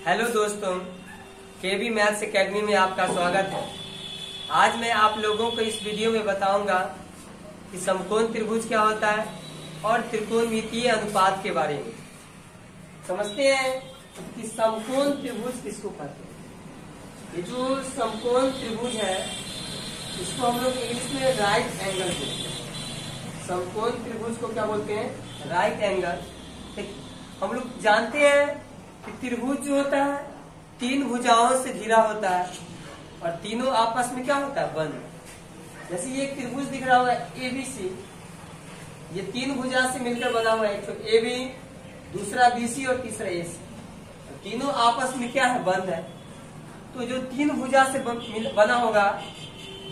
Hello दोस्तों, केबी maths academy में आपका स्वागत है। आज मैं आप लोगों को इस वीडियो में बताऊंगा कि समकोण त्रिभुज क्या होता है और त्रिकोणमितीय अनुपात के बारे में। समझते हैं कि समकोण त्रिभुज किसको कहते हैं। ये जो समकोण त्रिभुज है इसको हम लोग इंग्लिश में राइट एंगल बोलते हैं। समकोण त्रिभुज को क्या बोलते हैं? Right angle. हम लोग जानते हैं कि त्रिभुज जो होता है तीन भुजाओं से घिरा होता है और तीनों आपस में क्या होता है? बंद। जैसे ये एक त्रिभुज दिख रहा हुआ है ABC, ये तीन भुजा से मिलकर बना हुआ है। एक तो AB, दूसरा BC और तीसरा AC। तीनों आपस में क्या है? बंद है। तो जो तीन भुजा से बना होगा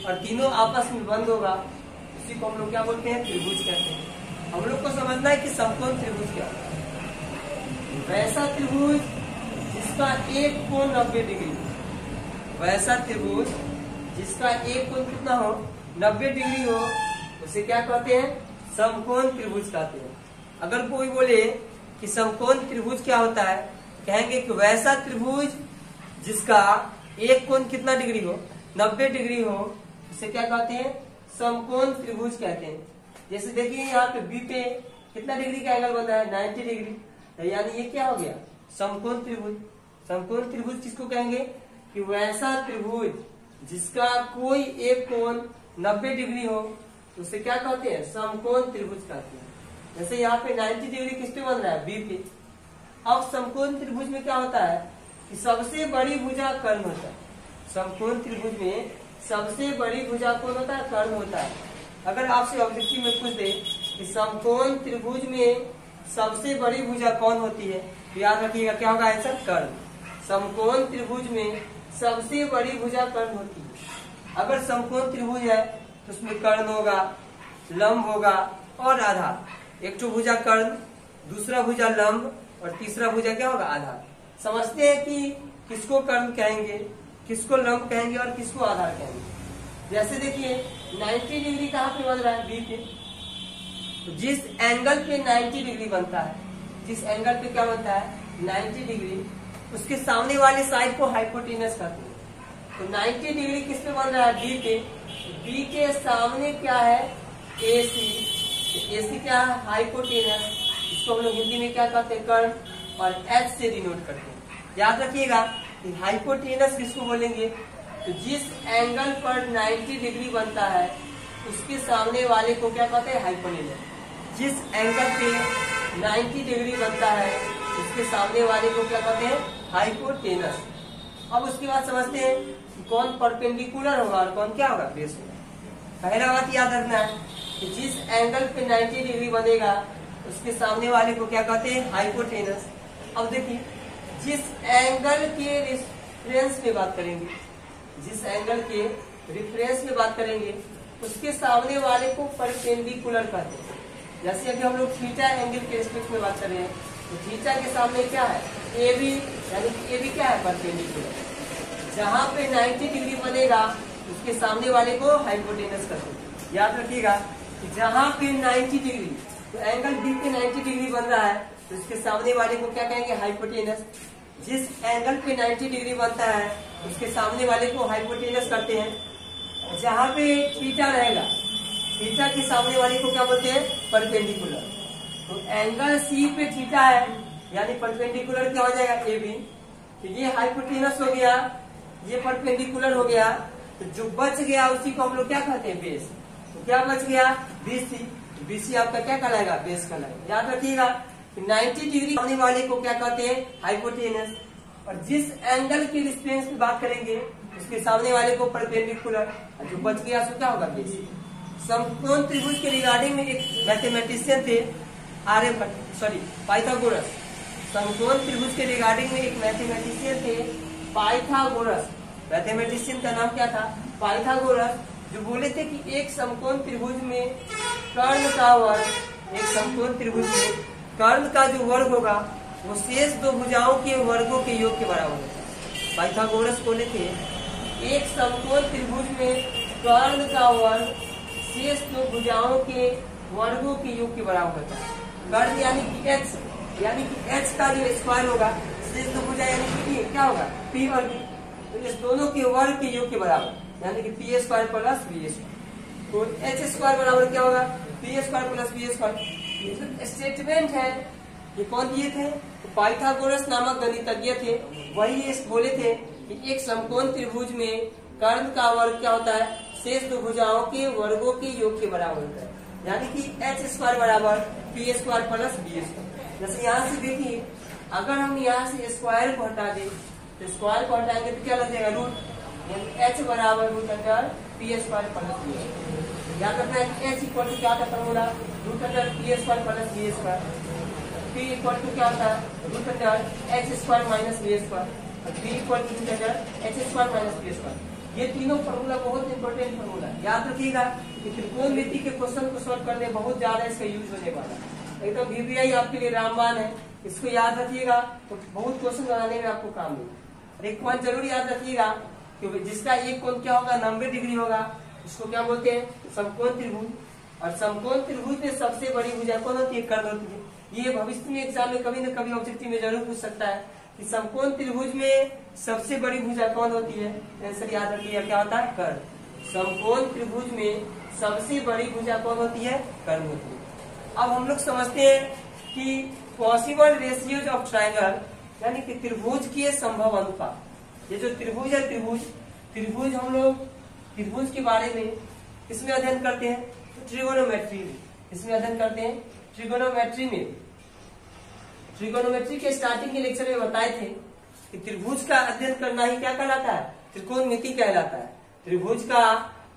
और तीनों आपस में बंद होगा उसी को हम लोग क्या बोलते हैं? त्रिभुज कहते हैं। हम लोग को समझना है कि समकोण त्रिभुज क्या है। वैसा त्रिभुज जिसका एक कोण 90 डिग्री हो, वैसा त्रिभुज जिसका एक कोण कितना हो? 90 डिग्री हो, उसे क्या कहते हैं? समकोण त्रिभुज कहते हैं। अगर कोई बोले कि समकोण त्रिभुज क्या होता है, कहेंगे कि वैसा त्रिभुज जिसका एक कोण कितना डिग्री हो? 90 डिग्री हो, उसे क्या कहते हैं? समकोण त्रिभुज कहते हैं। जैसे देखिए यहाँ पे बी पे कितना डिग्री का एंगल बना है? 90 डिग्री। तो यानी ये क्या हो गया? समकोण त्रिभुज। समकोण त्रिभुज किसको कहेंगे? कि वैसा त्रिभुज जिसका कोई एक कोण 90 डिग्री हो उसे क्या कहते हैं? समकोण त्रिभुज कहते हैं। जैसे यहाँ पे 90 डिग्री किस पे बन रहा है? बी पे। अब समकोण त्रिभुज में क्या होता है कि सबसे बड़ी भुजा कर्ण होता है। समकोण त्रिभुज में सबसे बड़ी भुजा कौन होता है? कर्ण होता है। अगर आपसे ऑब्जेक्टिव में पूछ दे कि समकोण त्रिभुज में सबसे बड़ी भुजा कौन होती है, तो याद रखिएगा क्या होगा आंसर? कर्ण। समकोण त्रिभुज में सबसे बड़ी भुजा कर्ण होती है। अगर समकोण त्रिभुज है तो उसमें कर्ण होगा, लंब होगा और आधार। एक तो भुजा कर्ण, दूसरा भुजा लंब और तीसरा भुजा क्या होगा? आधार। समझते हैं कि किसको कर्ण कहेंगे, किसको लंब कहेंगे और किसको आधार कहेंगे। जैसे देखिए 90 डिग्री कहाँ पे बन रहा है? बी पे। तो जिस एंगल पे 90 डिग्री बनता है, जिस एंगल पे क्या बनता है? 90 डिग्री, उसके सामने वाले साइड को हाइपोटेनस कहते हैं। तो 90 डिग्री किस पे बन रहा है? बी पे। बी के सामने क्या है? AC। तो AC क्या है? हाइपोटेनस। इसको हम लोग हिंदी में क्या कहते हैं? कर्ण। और H से डिनोट करते हैं। याद रखिएगा कि हाइपोटेनस किसको बोलेंगे? तो जिस एंगल पर 90 डिग्री बनता है उसके सामने वाले को क्या कहते हैं? हाइपोटेनस। जिस एंगल पे 90 डिग्री बनता है उसके सामने वाले को क्या कहते हैं? हाइपोटेनस। अब उसके बाद समझते हैं कि कौन परपेंडिकुलर होगा और कौन क्या होगा? बेस होगा। पहला बात याद रखना है कि जिस एंगल पे 90 डिग्री बनेगा उसके सामने वाले को क्या कहते हैं? हाइपोटेनस। अब देखिए जिस एंगल के रेफरेंस में बात करेंगे, जिस एंगल के रेफरेंस में बात करेंगे उसके सामने वाले को परपेंडिकुलर कहते हैं। जैसे अभी हम लोग थीटा एंगल के रिस्पेक्ट में बात कर रहे हैं तो थीटा के सामने क्या है? AB, यानी कि AB क्या है? परपेंडिकुलर। जहाँ पे 90 डिग्री बनेगा उसके सामने वाले को हाइपोटेनस कहते हैं। याद रखिएगा कि जहाँ पे 90 डिग्री, तो एंगल B पे 90 डिग्री बन रहा है तो उसके सामने वाले को क्या कहेंगे? हाइपोटेनस। जिस एंगल पे 90 डिग्री बनता है उसके सामने वाले को हाइपोटेनस करते हैं। जहाँ पे थीटा रहेगा, थीटा के सामने वाले को क्या बोलते हैं? परपेंडिकुलर। तो एंगल C पे थीटा है यानी परपेंडिकुलर क्या हो जाएगा? AB। तो ये हाइपोटेनस हो गया, ये परपेंडिकुलर हो गया। तो जो बच गया उसी को हम लोग क्या कहते हैं? बेस। तो क्या बच गया? BC। BC आपका क्या कहलाएगा? बेस कहलाएगा। याद रखिएगा कि 90 डिग्री सामने वाले को क्या कहते हैं? हाइपोटेनस। और जिस एंगल की रेफरेंस में बात करेंगे उसके सामने वाले को परपेंडिकुलर, जो बच गया उसको क्या होगा? बेस। समकोण त्रिभुज के रिगार्डिंग में एक मैथमेटिशियन थे पाइथागोरस। समकोण त्रिभुज के रिगार्डिंग में एक मैथमेटिशियन थे पाइथागोरस। मैथमेटिशियन का नाम क्या था? पाइथागोरस। जो बोले थे कि एक समकोण त्रिभुज में कर्ण का वर्ग, एक समकोण त्रिभुज में कर्ण का जो वर्ग होगा वो शेष दो भुजाओं के वर्गों के योग के बराबर होता है। पाइथागोरस बोले थे एक समकोण त्रिभुज में कर्ण का वर्ग शेष दो भुजाओं के वर्गों के योग के बराबर होता है। कर्ण यानी कि H, यानी कि H का जो स्क्वायर होगा शेष दो भुजा यानी कि क्या होगा, पी और बी, तो इस दोनों के वर्ग के योग के बराबर यानी कि p square plus B square. तो एच स्क्वायर बराबर क्या होगा, p square plus B square. ये जो स्टेटमेंट है ये कौन दिए थे, तो पाइथागोरस नामक गणितज्ञ थे, वही ये बोले थे कि एक समकोण त्रिभुज में कर्ण का वर्ग क्या होता है, शेष दो भुजाओं के वर्गों के योग के बराबर होता है, यानी कि एच स्क्वायर बराबर P square plus B square. जैसे यहाँ से देखिए, अगर हम यहाँ से स्क्वायर को हटा दें तो स्क्वायर को हटाएंगे तो क्या लग जाएगा, रूट, यानी एच बराबर root under p square plus B square. याद रखना है एच इक्वल टू क्या का formula, root under p square plus B square. P equal to क्या होता है, root under h square minus b square, और b equal to root under h square minus b square. ये तीनों formula बहुत important formula है, याद रखिएगा कि त्रिकोणमिति के क्वेश्चन को सॉल्व करने बहुत ज्यादा इसका यूज होने वाला है। एकदम VBI आपके लिए रामबाण है, इसको याद रखिएगा तो बहुत क्वेश्चन बनाने में आपको काम देगा। और एक पॉइंट जरूर याद रखिएगा कि जिसका एक कोण क्या होगा, 90 डिग्री होगा, उसको क्या बोलते हैं, समकोण त्रिभुज। और समकोण त्रिभुज में सबसे बड़ी भुजा कौन होती है, कर्ण होती है। ये भविष्य में एग्जाम में कभी न कभी ऑब्जेक्टिव में जरूर पूछ सकता है कि समकोण त्रिभुज में सबसे बड़ी भुजा कौन होती है, आंसर याद रखिएगा क्या होता है, कर्ण। समकोण त्रिभुज में सबसे बड़ी भुजा कौन होती है, कर्ण होती है। अब हम लोग समझते हैं कि पॉसिबल रेशियोज ऑफ ट्रायंगल यानी कि त्रिभुज के संभव अनुपात। ये जो त्रिभुज है, त्रिभुज हम लोग त्रिभुज के बारे में किसमें अध्ययन करते हैं, तो ट्रिगोनोमेट्री में। इसमें अध्ययन करते हैं ट्रिगोनोमेट्री में। ट्रिगोनोमेट्री के स्टार्टिंग के लेक्चर में बताए थे कि त्रिभुज का अध्ययन करना ही क्या कहलाता है, त्रिकोणमिति कहलाता है। त्रिभुज का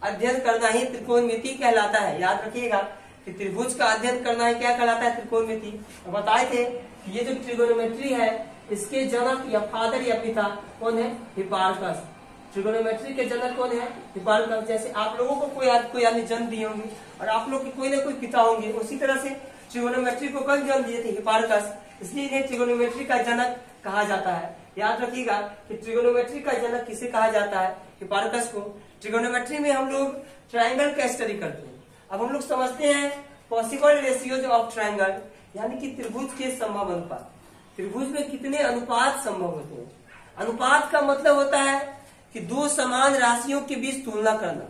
अध्ययन करना ही त्रिकोणमिति कहलाता है। याद रखिएगा कि त्रिभुज का अध्ययन करना ही क्या कहलाता है, त्रिकोणमिति। बताए थे कि ये जो ट्रिगोनोमेट्री है इसके जनक या फादर या पिता कौन है, हिप्पारकस। ट्रिगोनोमेट्री के जनक कौन है, हिप्पारकस। जैसे आप लोगों को कोई आदमी जन्म दिए होंगे और आप लोग के कोई ना कोई पिता होंगे, उसी तरह से ट्रिगोनोमेट्री को कौन जन्म दिए थे, हिप्पारकस। इसलिए इन्हें ट्रिगोनोमेट्री का जनक कहा जाता है। याद रखिएगा कि ट्रिगोनोमेट्री का जनक किसे कहा जाता है, हिप्पारकस को। ट्रिगोनोमेट्री में हम लोग ट्रायंगल का स्टडी करते हैं। अब हम लोग समझते हैं पॉसिबल रेशियोज ऑफ ट्रायंगल यानी कि त्रिभुज के संभव अनुपात। त्रिभुज में कितने अनुपात संभव होते हैं। अनुपात का मतलब होता है कि दो समान राशियों के बीच तुलना करना।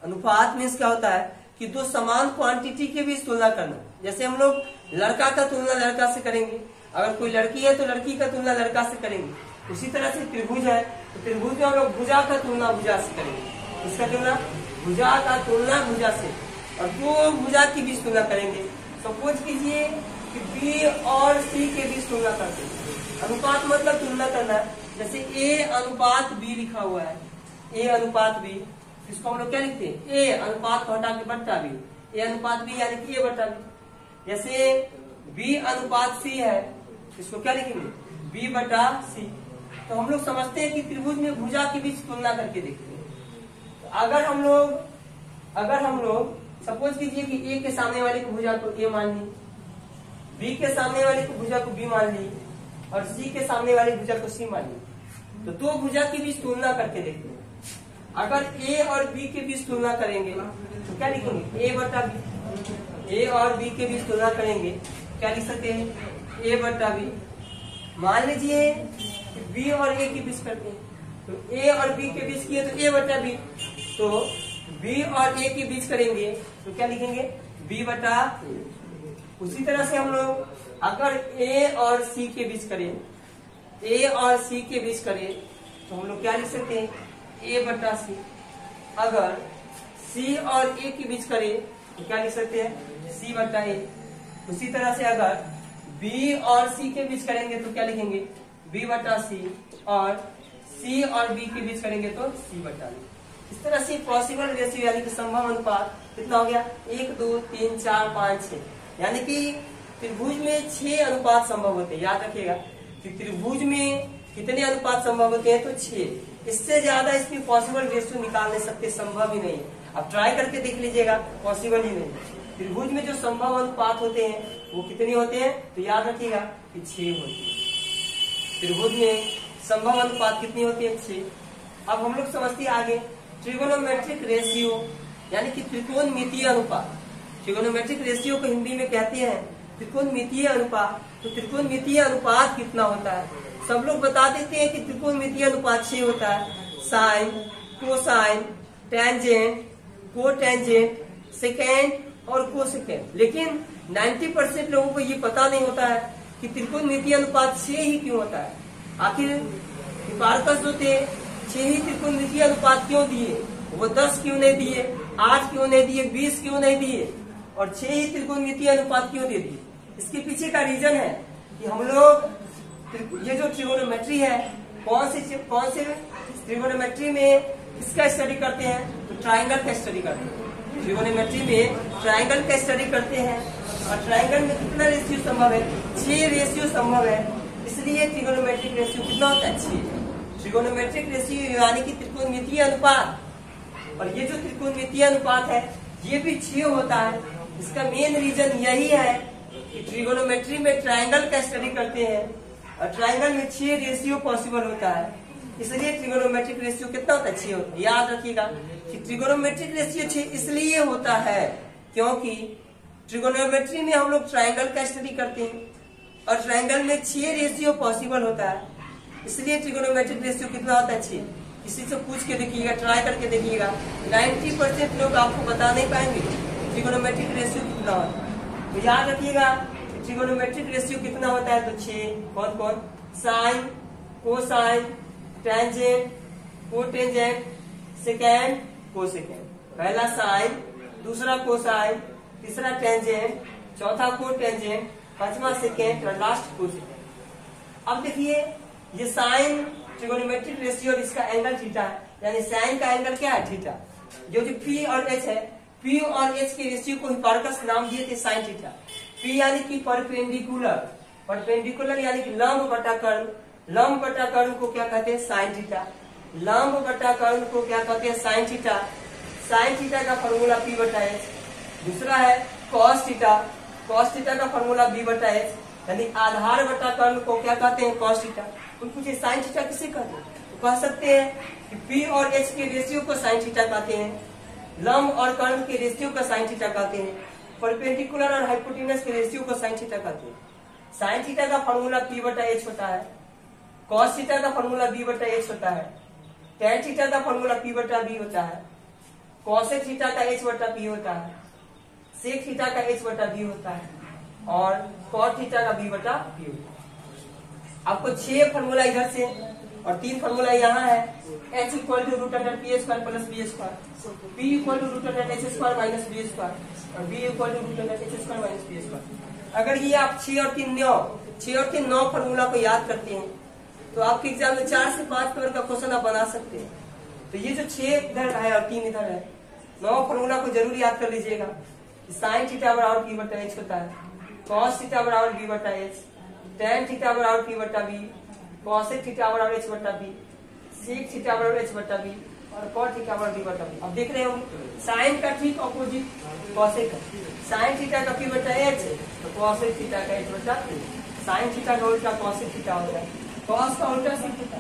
अनुपात मीन्स क्या होता है कि दो समान क्वांटिटी के बीच तुलना करना। जैसे हम लोग लड़का का तुलना लड़का से करेंगे, अगर कोई लड़की है तो लड़की का तुलना लड़का से करेंगे। उसी तरह से त्रिभुज है तो त्रिभुज में हम लोग भुजा का तुलना भुजा से करेंगे। इसका तुलना भुजा का तुलना भुजा से, और दो भुजा के बीच तुलना करेंगे। सपोज कीजिए कि बी और सी के बीच तुलना करते हैं। अनुपात मतलब तुलना करना। जैसे ए अनुपात बी लिखा हुआ है, ए अनुपात बी, इसको हम लोग क्या लिखते हैं, ए अनुपात को हटा के बट्टा बी, ए अनुपात बी यानी कि ए बट्टा बी। जैसे बी अनुपात सी है, इसको क्या लिखेंगे, बी बटा सी। तो हम लोग समझते हैं कि त्रिभुज में भुजा के बीच तुलना करके देखते हैं। तो अगर हम लोग सपोज कीजिए कि ए के सामने वाले को भुजा को ए मान ली, बी के सामने वाले को भुजा को बी मान ली, और सी के सामने वाली भुजा को सी मान ली, तो दो भुजा के बीच तुलना करके देखते हैं। अगर ए और बी के बीच तुलना करेंगे तो क्या लिखेंगे, ए बटा बी। ए और बी के बीच तुलना करेंगे क्या लिख सकते हैं, ए बटा बी। मान लीजिए कि बी और ए के बीच करते हैं, तो ए और बी के बीच किए तो ए बटा बी। तो बी और ए के बीच करेंगे तो क्या लिखेंगे, बी बटा ए। उसी तरह से हम लोग अगर ए और सी के बीच करें, ए और सी के बीच करें तो हम लोग क्या लिख सकते हैं, ए बटा सी। अगर सी और ए के बीच करें तो क्या लिख सकते हैं, सी बटा ए। उसी तरह से अगर बी और सी के बीच करेंगे तो क्या लिखेंगे, बी बटा सी, और सी और बी के बीच करेंगे तो सी बटा बी। इस तरह से पॉसिबल रेशियो यानी कि संभव अनुपात कितना हो गया, 1 2 3 4 5 6, यानी कि त्रिभुज में 6 अनुपात संभव होते हैं। याद रखिएगा कि त्रिभुज में कितने अनुपात संभव होते हैं, तो 6। इससे ज्यादा इसमें पॉसिबल रेशियो निकाल नहीं सकते, संभव ही नहीं है। अब ट्राई करके देख लीजिएगा, पॉसिबल ही नहीं। त्रिभुज में जो संभव अनुपात होते हैं वो कितने होते हैं, तो याद रखिएगा कि 6 होते हैं। त्रिभुज में संभव अनुपात कितनी होती है, 6। अब हम लोग समझते हैं आगे ट्रिगोनोमेट्रिक रेशियो यानी कि त्रिकोणमितीय अनुपात। ट्रिगोनोमेट्रिक रेशियो को हिंदी में कहते हैं त्रिकोणमितीय अनुपात। तो त्रिकोणमितीय अनुपात कितना होता है, सब लोग बता देते हैं कि त्रिकोणमितीय अनुपात 6 होता है, sine, cosine, tangent, cotangent, secant और कोसेकेंड। लेकिन 90% लोगों को ये पता नहीं होता है कि त्रिकोणमितीय अनुपात 6 ही क्यों होता है। आखिर हिपार्कस जो थे 6 ही त्रिकोणमितीय अनुपात क्यों दिए, वो 10 क्यों नहीं दिए, 8 क्यों नहीं दिए, 20 क्यों नहीं दिए, और 6 ही त्रिकोणमितीय अनुपात क्यों दे दिए। इसके पीछे का रीजन है कि हम लोग ये जो ट्रिगोनोमेट्री है, कौन से ट्रिगोनोमेट्री में इसका स्टडी करते हैं, तो ट्राइंगल का स्टडी करते हैं। ट्रिगोनोमेट्री में ट्राइंगल का स्टडी करते हैं, और ट्राइंगल में कितना रेशियो संभव है, 6 रेशियो संभव है। इसलिए ट्रिगोनोमेट्रिक रेशियो कितना होता है, 6। ट्रिगोनोमेट्रिक रेशियो यानी कि त्रिकोणमितीय अनुपात, और ये जो त्रिकोणमितीय अनुपात है ये भी 6 होता है। इसका मेन रीजन यही है कि ट्रिगोनोमेट्री में ट्राइंगल का स्टडी करते हैं, और ट्राइंगल में 6 रेशियो पॉसिबल होता है। इसलिए ट्रिगोनोमेट्रिक रेशियो कितना होता है, 6 होता है। याद रखिएगा कि ट्रिगोनोमेट्रिक रेशियो 6 इसलिए होता है क्योंकि ट्रिगोनोमेट्री में हम लोग ट्राइंगल का स्टडी करते हैं, और ट्राइंगल में 6 रेशियो पॉसिबल होता है। इसलिए ट्रिगोनोमेट्रिक रेशियो कितना होता है, 6। किसी से पूछ के देखिएगा, ट्राई करके देखिएगा, 90% लोग आपको बता नहीं पाएंगे ट्रिगोनोमेट्रिक रेशियो कितना होता है। तो याद रखिएगा ट्रिगोनोमेट्रिक रेशियो कितना होता है, तो 6। कौन कौन, sine, cosine, tangent, cotangent, secant, cosecant. पहला साइन, दूसरा कोसाइन, तीसरा टेंजेंट, चौथा कोटेंजेंट, पांचवा सेकेंड और लास्ट कोसेकेंड। अब देखिए ये साइन ट्रिगोनोमेट्रिक रेशियो और इसका एंगल थीटा है, यानी साइन का एंगल क्या है, थीटा। जो पी और एच है, पी और एच के रेशियो को हिपार्कस नाम दिए थे साइन थीटा। पी यानी कि परपेंडिकुलर, परपेंडिकुलर यानी कि लंब बटा कर्ण, लंब बटा कर्ण को क्या कहते हैं, साइन थीटा। लंब बटा कर्ण को क्या कहते हैं, साइन थीटा। साइन थीटा का फॉर्मूला पी बटा एच। दूसरा है कॉस थीटा, कॉस थीटा का फॉर्मूला बी बटा एच, यानी आधार बटा कर्ण को क्या कहते हैं, कॉस थीटा। कुछ पूछे साइन थीटा किसे कहते हैं, तो कह सकते हैं कि पी और एच के रेशियो को साइन थीटा कहते हैं, लंब और कर्ण के रेशियो को साइन थीटा कहते हैं, परपेंडिकुलर और हाइपोटेनस के रेशियो को साइन थीटा कहते हैं। साइन थीटा का फॉर्मूला पी बटा एच होता है, कॉस थीटा का फॉर्मूला बी बटा एच होता है, टेन थीटा का फॉर्मूला पी बटा बी होता है, कॉसेक थीटा का एच बटा पी होता है, सेक थीटा का एच बटा बी होता है, और कॉट थीटा का बी बटा बी होता है। आपको 6 फॉर्मूला इधर से और 3 फॉर्मूला यहाँ है। h equal to root under p square plus B square, p equal to root under h square minus b square, और b equal to root under h square minus b square. अगर ये आप 6 और 3 9 formula को याद करते हैं तो आपके एग्जाम में 4 से 5 नंबर का क्वेश्चन आप बना सकते हैं। तो ये जो 6 इधर है और 3 इधर है, 9 फॉर्मूला को जरूर याद कर लीजिएगा। साइन थीटा बराबर पी बटा एच होता है, कॉस थीटा बराबर बी बटा एच, टेन थीटा बराबर पी बटा बी, कॉसेक थीटा बराबर एच बटा बी, सेक थीटा बराबर एच बटा बी, और कॉट थीटा बराबर बी बटा बी। अब देख रहे होंगे साइन का ठीक ऑपोजिट कॉसेक का, साइन थीटा का पी बटा एच तो कॉसेक थीटा का एच बटा बी। साइन थीटा का उल्टा कॉसेक थीटा हो जाए, कॉस का उल्टा सेक थीटा,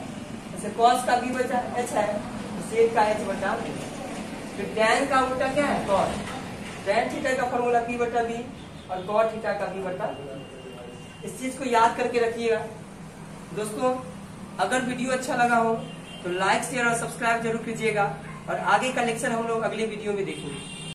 जैसे कॉस का बी बटा एच है तो सेक का एच बटा बी। फिर टेन का उल्टा क्या है, कॉट, टेन थीटा का फॉर्मूला पी बटा बी और कॉट थीटा का बी बटा बी। इस चीज को याद करके रखिएगा। दोस्तों अगर वीडियो अच्छा लगा हो तो लाइक शेयर और सब्सक्राइब जरूर कीजिएगा, और आगे का लेक्चर हम लोग अगले वीडियो में देखेंगे।